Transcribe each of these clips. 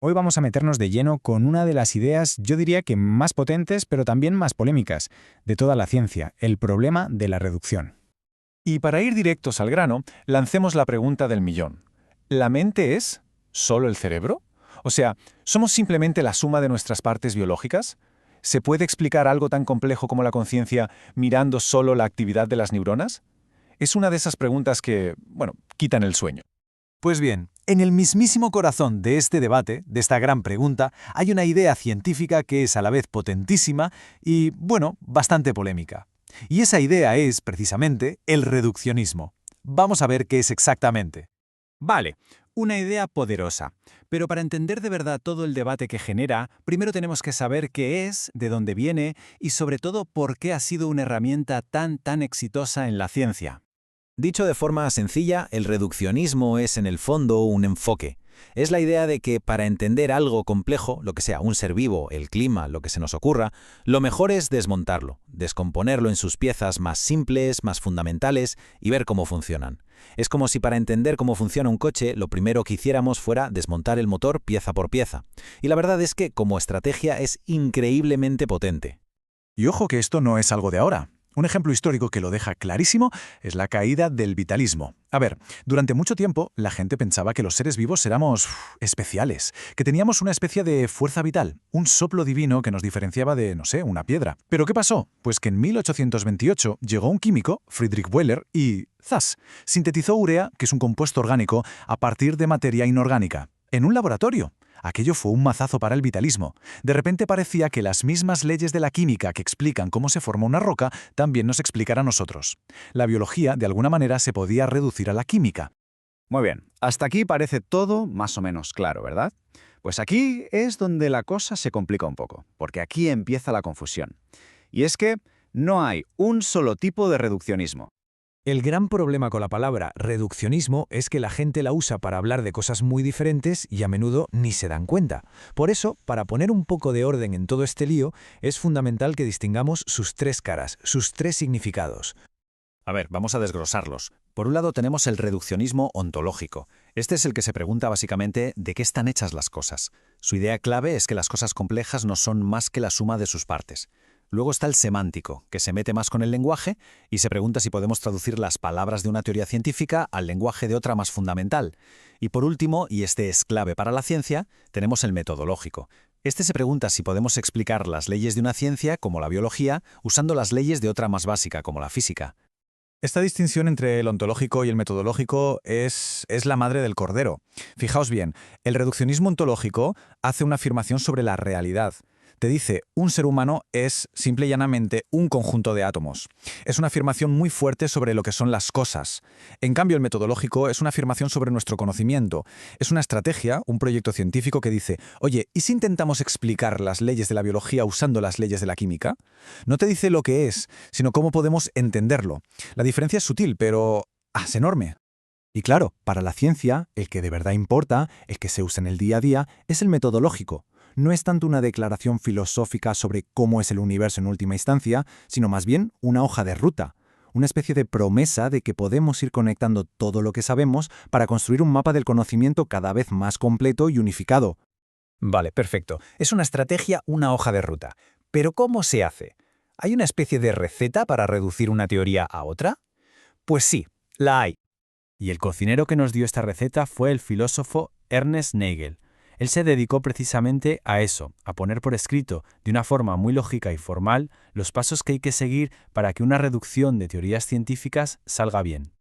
Hoy vamos a meternos de lleno con una de las ideas, yo diría que más potentes, pero también más polémicas, de toda la ciencia, el problema de la reducción. Y para ir directos al grano, lancemos la pregunta del millón. ¿La mente es solo el cerebro? O sea, ¿somos simplemente la suma de nuestras partes biológicas? ¿Se puede explicar algo tan complejo como la conciencia mirando solo la actividad de las neuronas? Es una de esas preguntas que, quitan el sueño. Pues bien, en el mismísimo corazón de este debate, de esta gran pregunta, hay una idea científica que es a la vez potentísima y, bastante polémica. Y esa idea es, precisamente, el reduccionismo. Vamos a ver qué es exactamente. Vale, una idea poderosa. Pero para entender de verdad todo el debate que genera, primero tenemos que saber qué es, de dónde viene y sobre todo por qué ha sido una herramienta tan exitosa en la ciencia. Dicho de forma sencilla, el reduccionismo es en el fondo un enfoque. Es la idea de que para entender algo complejo, lo que sea un ser vivo, el clima, lo que se nos ocurra, lo mejor es desmontarlo, descomponerlo en sus piezas más simples, más fundamentales y ver cómo funcionan. Es como si para entender cómo funciona un coche, lo primero que hiciéramos fuera desmontar el motor pieza por pieza. Y la verdad es que como estrategia es increíblemente potente. Y ojo que esto no es algo de ahora. Un ejemplo histórico que lo deja clarísimo es la caída del vitalismo. A ver, durante mucho tiempo la gente pensaba que los seres vivos éramos especiales, que teníamos una especie de fuerza vital, un soplo divino que nos diferenciaba de, no sé, una piedra. ¿Pero qué pasó? Pues que en 1828 llegó un químico, Friedrich Wöhler, y ¡zas!, sintetizó urea, que es un compuesto orgánico, a partir de materia inorgánica, en un laboratorio. Aquello fue un mazazo para el vitalismo. De repente parecía que las mismas leyes de la química que explican cómo se forma una roca también nos explican a nosotros. La biología, de alguna manera, se podía reducir a la química. Muy bien, hasta aquí parece todo más o menos claro, ¿verdad? Pues aquí es donde la cosa se complica un poco, porque aquí empieza la confusión. Y es que no hay un solo tipo de reduccionismo. El gran problema con la palabra reduccionismo es que la gente la usa para hablar de cosas muy diferentes y a menudo ni se dan cuenta. Por eso, para poner un poco de orden en todo este lío, es fundamental que distingamos sus tres caras, sus tres significados. A ver, vamos a desglosarlos. Por un lado tenemos el reduccionismo ontológico. Este es el que se pregunta básicamente de qué están hechas las cosas. Su idea clave es que las cosas complejas no son más que la suma de sus partes. Luego está el semántico, que se mete más con el lenguaje y se pregunta si podemos traducir las palabras de una teoría científica al lenguaje de otra más fundamental. Y por último, y este es clave para la ciencia, tenemos el metodológico. Este se pregunta si podemos explicar las leyes de una ciencia, como la biología, usando las leyes de otra más básica, como la física. Esta distinción entre el ontológico y el metodológico es la madre del cordero. Fijaos bien, el reduccionismo ontológico hace una afirmación sobre la realidad. Te dice, un ser humano es simple y llanamente un conjunto de átomos. Es una afirmación muy fuerte sobre lo que son las cosas. En cambio, el metodológico es una afirmación sobre nuestro conocimiento. Es una estrategia, un proyecto científico que dice, oye, ¿y si intentamos explicar las leyes de la biología usando las leyes de la química? No te dice lo que es, sino cómo podemos entenderlo. La diferencia es sutil, pero es enorme. Y claro, para la ciencia, el que de verdad importa, el que se usa en el día a día, es el metodológico. No es tanto una declaración filosófica sobre cómo es el universo en última instancia, sino más bien una hoja de ruta, una especie de promesa de que podemos ir conectando todo lo que sabemos para construir un mapa del conocimiento cada vez más completo y unificado. Vale, perfecto. Es una estrategia, una hoja de ruta. Pero ¿cómo se hace? ¿Hay una especie de receta para reducir una teoría a otra? Pues sí, la hay. Y el cocinero que nos dio esta receta fue el filósofo Ernest Nagel. Él se dedicó precisamente a eso, a poner por escrito, de una forma muy lógica y formal, los pasos que hay que seguir para que una reducción de teorías científicas salga bien.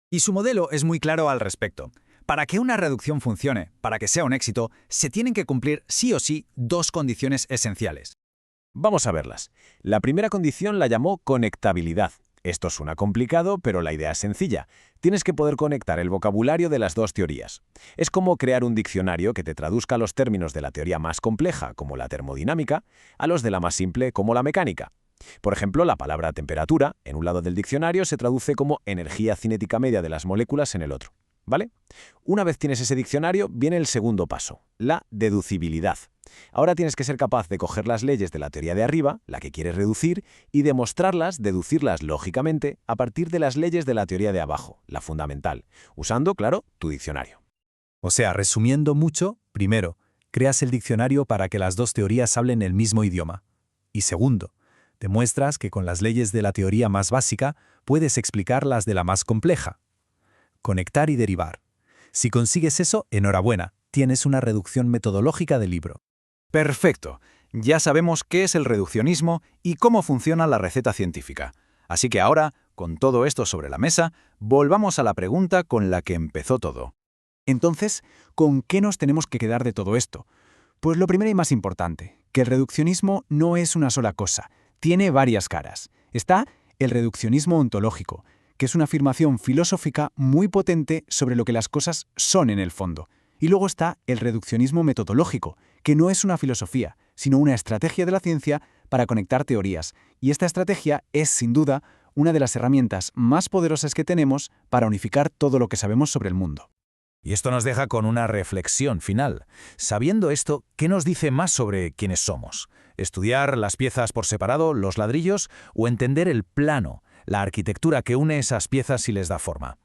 Y su modelo es muy claro al respecto. Para que una reducción funcione, para que sea un éxito, se tienen que cumplir sí o sí dos condiciones esenciales. Vamos a verlas. La primera condición la llamó conectabilidad. Esto suena complicado, pero la idea es sencilla. Tienes que poder conectar el vocabulario de las dos teorías. Es como crear un diccionario que te traduzca los términos de la teoría más compleja, como la termodinámica, a los de la más simple, como la mecánica. Por ejemplo, la palabra temperatura, en un lado del diccionario, se traduce como energía cinética media de las moléculas en el otro. ¿Vale? Una vez tienes ese diccionario, viene el segundo paso, la deducibilidad. Ahora tienes que ser capaz de coger las leyes de la teoría de arriba, la que quieres reducir, y demostrarlas, deducirlas lógicamente, a partir de las leyes de la teoría de abajo, la fundamental, usando, claro, tu diccionario. O sea, resumiendo mucho, primero, creas el diccionario para que las dos teorías hablen el mismo idioma. Y segundo, demuestras que con las leyes de la teoría más básica puedes explicar las de la más compleja. Conectar y derivar. Si consigues eso, enhorabuena, tienes una reducción metodológica del libro. Perfecto. Ya sabemos qué es el reduccionismo y cómo funciona la receta científica. Así que ahora, con todo esto sobre la mesa, volvamos a la pregunta con la que empezó todo. Entonces, ¿con qué nos tenemos que quedar de todo esto? Pues lo primero y más importante, que el reduccionismo no es una sola cosa, tiene varias caras. Está el reduccionismo ontológico, que es una afirmación filosófica muy potente sobre lo que las cosas son en el fondo. Y luego está el reduccionismo metodológico, que no es una filosofía, sino una estrategia de la ciencia para conectar teorías. Y esta estrategia es, sin duda, una de las herramientas más poderosas que tenemos para unificar todo lo que sabemos sobre el mundo. Y esto nos deja con una reflexión final. Sabiendo esto, ¿qué nos dice más sobre quiénes somos? ¿Estudiar las piezas por separado, los ladrillos, o entender el plano, la arquitectura que une esas piezas y les da forma?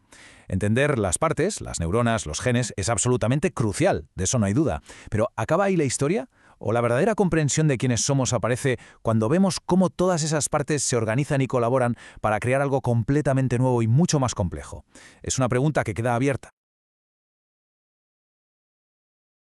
Entender las partes, las neuronas, los genes, es absolutamente crucial, de eso no hay duda. Pero ¿acaba ahí la historia? ¿O la verdadera comprensión de quiénes somos aparece cuando vemos cómo todas esas partes se organizan y colaboran para crear algo completamente nuevo y mucho más complejo? Es una pregunta que queda abierta.